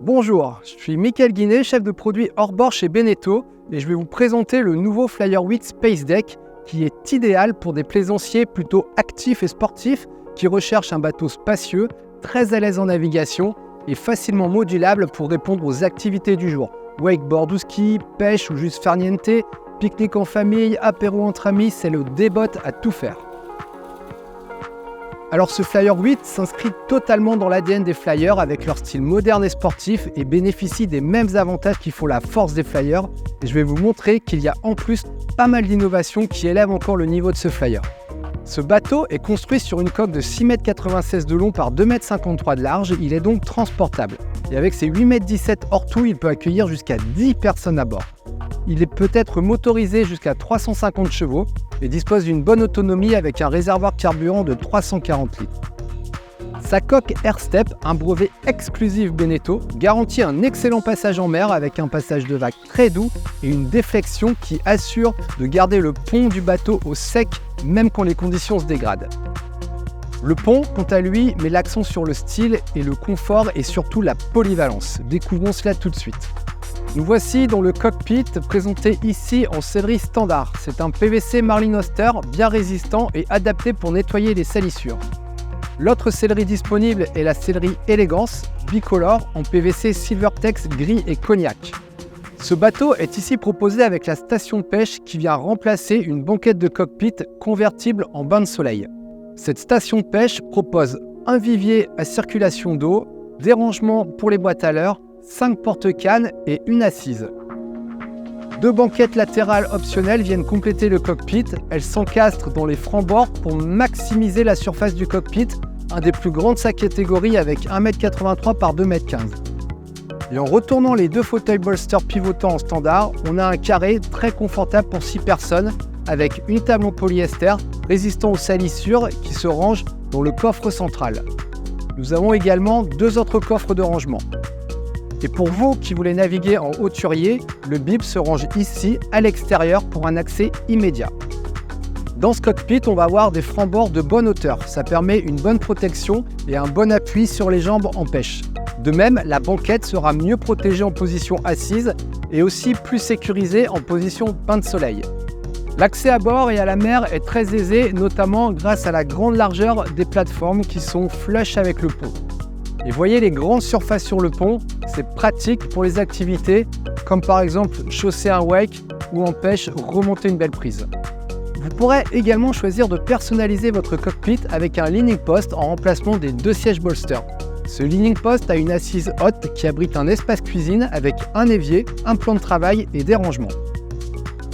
Bonjour, je suis Mickaël Guinet, chef de produit hors-bord chez Beneteau et je vais vous présenter le nouveau Flyer 8 Space Deck qui est idéal pour des plaisanciers plutôt actifs et sportifs qui recherchent un bateau spacieux, très à l'aise en navigation et facilement modulable pour répondre aux activités du jour. Wakeboard ou ski, pêche ou juste farniente, pique-nique en famille, apéro entre amis, c'est le débotte à tout faire. Alors ce Flyer 8 s'inscrit totalement dans l'ADN des Flyers avec leur style moderne et sportif et bénéficie des mêmes avantages qui font la force des Flyers. Et je vais vous montrer qu'il y a en plus pas mal d'innovations qui élèvent encore le niveau de ce Flyer. Ce bateau est construit sur une coque de 6,96 m de long par 2,53 m de large, il est donc transportable. Et avec ses 8,17 m hors tout, il peut accueillir jusqu'à 10 personnes à bord. Il peut être motorisé jusqu'à 350 chevaux et dispose d'une bonne autonomie avec un réservoir de carburant de 340 litres. Sa coque AirStep, un brevet exclusif Beneteau, garantit un excellent passage en mer avec un passage de vague très doux et une déflexion qui assure de garder le pont du bateau au sec même quand les conditions se dégradent. Le pont, quant à lui, met l'accent sur le style et le confort et surtout la polyvalence. Découvrons cela tout de suite. Nous voici dans le cockpit présenté ici en sellerie standard. C'est un PVC Marlin Oster bien résistant et adapté pour nettoyer les salissures. L'autre sellerie disponible est la sellerie Elegance, bicolore en PVC Silvertex gris et cognac. Ce bateau est ici proposé avec la station de pêche qui vient remplacer une banquette de cockpit convertible en bain de soleil. Cette station de pêche propose un vivier à circulation d'eau, des rangements pour les boîtes à leurre, 5 porte-cannes et une assise. 2 banquettes latérales optionnelles viennent compléter le cockpit. Elles s'encastrent dans les francs-bords pour maximiser la surface du cockpit, un des plus grands de sa catégorie avec 1,83 m par 2,15 m. Et en retournant les 2 fauteuils bolster pivotants en standard, on a un carré très confortable pour 6 personnes avec une table en polyester résistant aux salissures qui se range dans le coffre central. Nous avons également 2 autres coffres de rangement. Et pour vous qui voulez naviguer en hauturier, le bib se range ici à l'extérieur pour un accès immédiat. Dans ce cockpit, on va avoir des francs-bords de bonne hauteur. Ça permet une bonne protection et un bon appui sur les jambes en pêche. De même, la banquette sera mieux protégée en position assise et aussi plus sécurisée en position bain de soleil. L'accès à bord et à la mer est très aisé, notamment grâce à la grande largeur des plateformes qui sont flush avec le pont. Et voyez les grandes surfaces sur le pont, c'est pratique pour les activités comme par exemple chausser un wake ou en pêche remonter une belle prise. Vous pourrez également choisir de personnaliser votre cockpit avec un leaning post en remplacement des 2 sièges bolster. Ce leaning post a une assise haute qui abrite un espace cuisine avec un évier, un plan de travail et des rangements.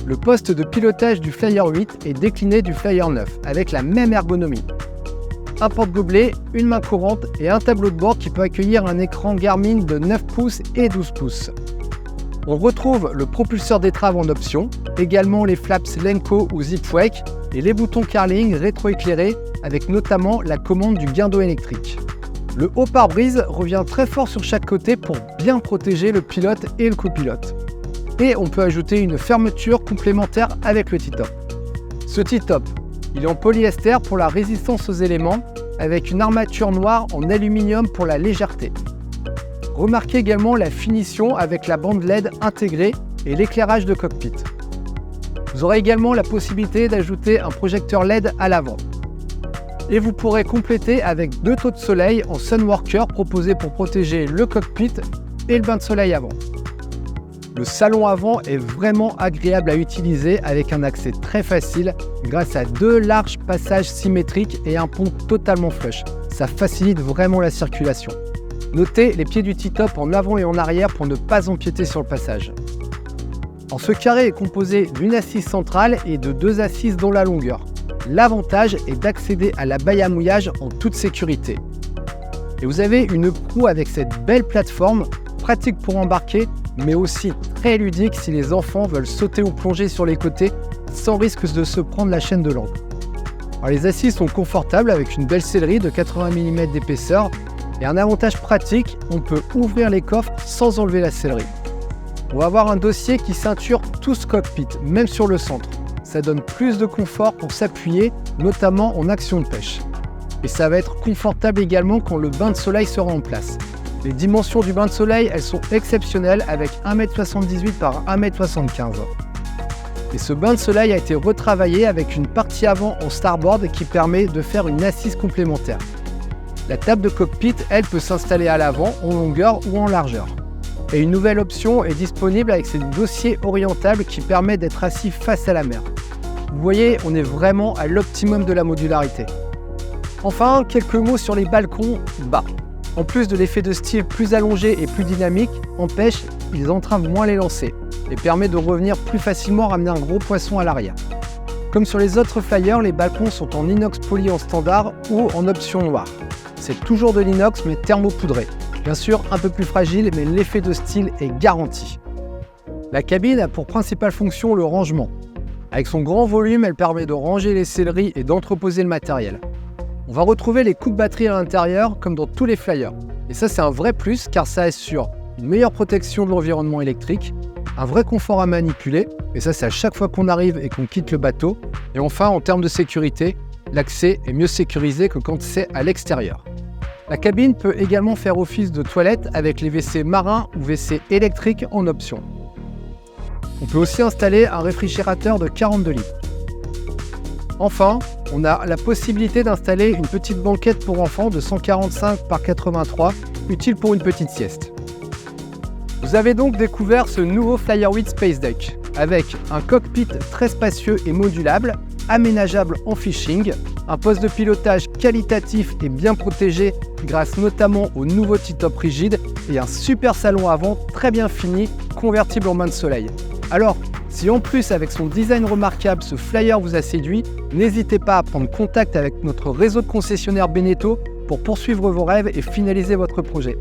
Le poste de pilotage du Flyer 8 est décliné du Flyer 9 avec la même ergonomie. Un porte-gobelet, une main courante et un tableau de bord qui peut accueillir un écran Garmin de 9 pouces et 12 pouces. On retrouve le propulseur d'étrave en option, également les flaps Lenco ou Zipwake et les boutons Carling rétroéclairés avec notamment la commande du guindeau électrique. Le haut pare-brise revient très fort sur chaque côté pour bien protéger le pilote et le copilote. Et on peut ajouter une fermeture complémentaire avec le T-top. Ce T-top, il est en polyester pour la résistance aux éléments, avec une armature noire en aluminium pour la légèreté. Remarquez également la finition avec la bande LED intégrée et l'éclairage de cockpit. Vous aurez également la possibilité d'ajouter un projecteur LED à l'avant. Et vous pourrez compléter avec 2 taux de soleil en Sunworker proposés pour protéger le cockpit et le bain de soleil avant. Le salon avant est vraiment agréable à utiliser avec un accès très facile grâce à 2 larges passages symétriques et un pont totalement flush. Ça facilite vraiment la circulation. Notez les pieds du T-top en avant et en arrière pour ne pas empiéter sur le passage. Alors, ce carré est composé d'une assise centrale et de 2 assises dans la longueur. L'avantage est d'accéder à la baille à mouillage en toute sécurité. Et vous avez une proue avec cette belle plateforme, pratique pour embarquer, mais aussi très ludique si les enfants veulent sauter ou plonger sur les côtés sans risque de se prendre la chaîne de l'ancre. Les assises sont confortables avec une belle sellerie de 80 mm d'épaisseur et un avantage pratique, on peut ouvrir les coffres sans enlever la sellerie. On va avoir un dossier qui ceinture tout ce cockpit, même sur le centre. Ça donne plus de confort pour s'appuyer, notamment en action de pêche. Et ça va être confortable également quand le bain de soleil sera en place. Les dimensions du bain de soleil, elles sont exceptionnelles avec 1,78 m par 1,75 m. Et ce bain de soleil a été retravaillé avec une partie avant en starboard qui permet de faire une assise complémentaire. La table de cockpit, elle, peut s'installer à l'avant, en longueur ou en largeur. Et une nouvelle option est disponible avec ce dossier orientable qui permet d'être assis face à la mer. Vous voyez, on est vraiment à l'optimum de la modularité. Enfin, quelques mots sur les balcons bas. En plus de l'effet de style plus allongé et plus dynamique, empêche, ils entravent moins les lancers et permet de revenir plus facilement ramener un gros poisson à l'arrière. Comme sur les autres flyers, les balcons sont en inox poli en standard ou en option noire. C'est toujours de l'inox mais thermopoudré. Bien sûr, un peu plus fragile, mais l'effet de style est garanti. La cabine a pour principale fonction le rangement. Avec son grand volume, elle permet de ranger les selleries et d'entreposer le matériel. On va retrouver les coups de batterie à l'intérieur comme dans tous les flyers. Et ça, c'est un vrai plus car ça assure une meilleure protection de l'environnement électrique, un vrai confort à manipuler, et ça, c'est à chaque fois qu'on arrive et qu'on quitte le bateau. Et enfin, en termes de sécurité, l'accès est mieux sécurisé que quand c'est à l'extérieur. La cabine peut également faire office de toilette avec les WC marins ou WC électriques en option. On peut aussi installer un réfrigérateur de 42 litres. Enfin, on a la possibilité d'installer une petite banquette pour enfants de 145 par 83, utile pour une petite sieste. Vous avez donc découvert ce nouveau Flyer 8 Space Deck, avec un cockpit très spacieux et modulable, aménageable en fishing, un poste de pilotage qualitatif et bien protégé grâce notamment au nouveau T-top rigide et un super salon avant très bien fini, convertible en bain de soleil. Alors, si en plus avec son design remarquable ce flyer vous a séduit, n'hésitez pas à prendre contact avec notre réseau de concessionnaires Beneteau pour poursuivre vos rêves et finaliser votre projet.